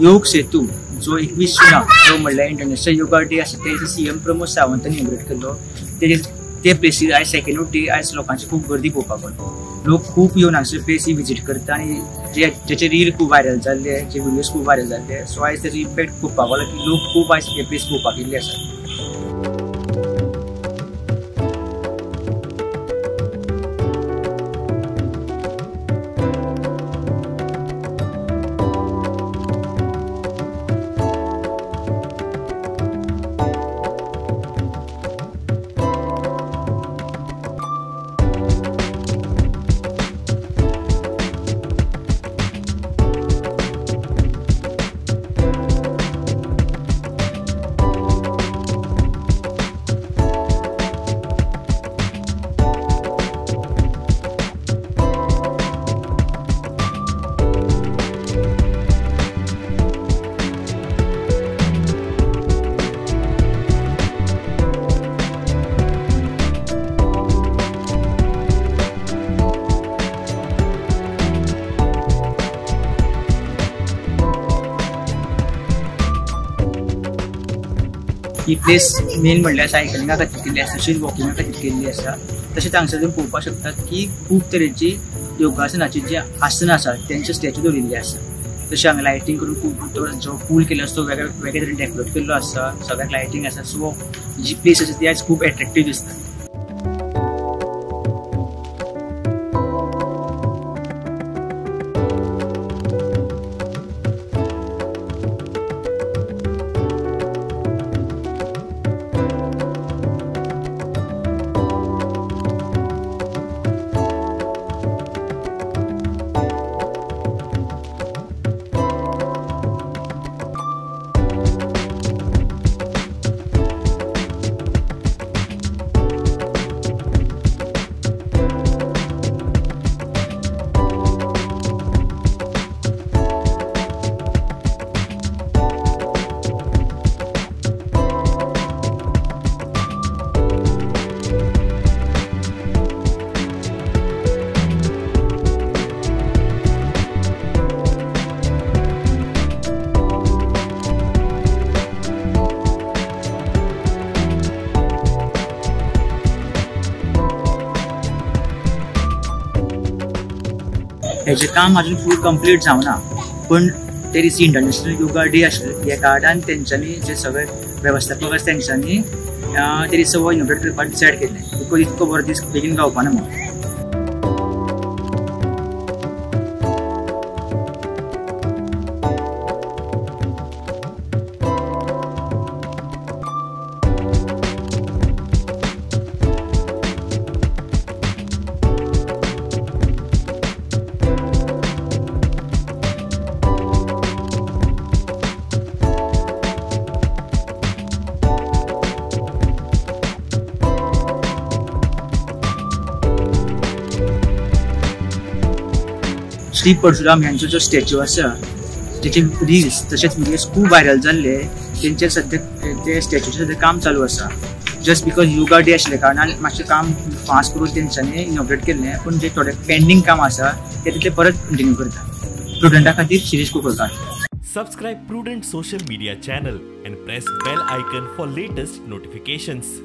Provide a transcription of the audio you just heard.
योग सेतू जो 21 जून तो म्हणल्यार इंटरनॅशनल योगा डे आसा ते सीएम प्रमोद सावंतांनी इनॉग्रेट केल्लो ते प्लेसीर आयज सेकंड डे आयज लोकांची खूब गर्दी पळोवपाक मेळटा लोक खूब येवन हांगसर प्लेसी विजीट करता आनी जेचे रील खूब व्हायरल जाल्ले जे व्हिडियोज खूब व्हायरल जाल्ले सो आयज तेजो इम्पॅक्ट पळोवपाक लागला की लोक खूब आयज हे प्लेस पळोवपाक येयल्ले आसा. ही प्लेस मेन म्हणल्यार सायकलिंगा खातीर केल्ली आसा तशीच वॉकिंगा खातीर केल्ली आसा तशेंच हांगसर तुमी पळोवपाक शकतात की खूब तरेची योगासनाची जी आसनां आसा तेंचे स्टॅच्यू दवरिल्ले आसा तशें हांगा लायटिंग करून खूब जो पूल केल्लो आसा तो वेगळे तरेन डेकोरेट केल्लो आसा सगळ्याक लायटिंग आसा सो जी प्लेस आसा ती आयज खूब एट्रॅक्टीव दिसता. हेजें काम अजून फूल कंप्लीट जावना पण ते दिसा इंटरनॅशनल योगा डे आशिल्लो ह्या कार्डान तेंच्यांनी जे सगळे वेवस्थापक आसा तेंच्यांनी ते दिसा हो इनॉग्रेट करपाक डिसायड केल्लें बिकॉज इतको बरो दीस बेगीन गावपाना म्हणून. श्री परशुराम यांचो जो स्टॅच्यू आसा तेचे रिल्स तशेंच व्हिडियोज खूब व्हायरल जाल्ले तेंचे सद्या ते स्टॅच्यूचें सद्या काम चालू आसा जस्ट बिकॉज योगा डे आशिल्ल्या कारणान मातशें काम फास्ट करून तेंच्यांनी इनॉग्रेट केल्लें पण जे थोडे पेंडिंग काम आसा ते परत कंटिन्यू करता. प्रुडंटा खातीर Shirish Kunkalkar. Subscribe Prudent social media channel and press bell icon for latest notifications.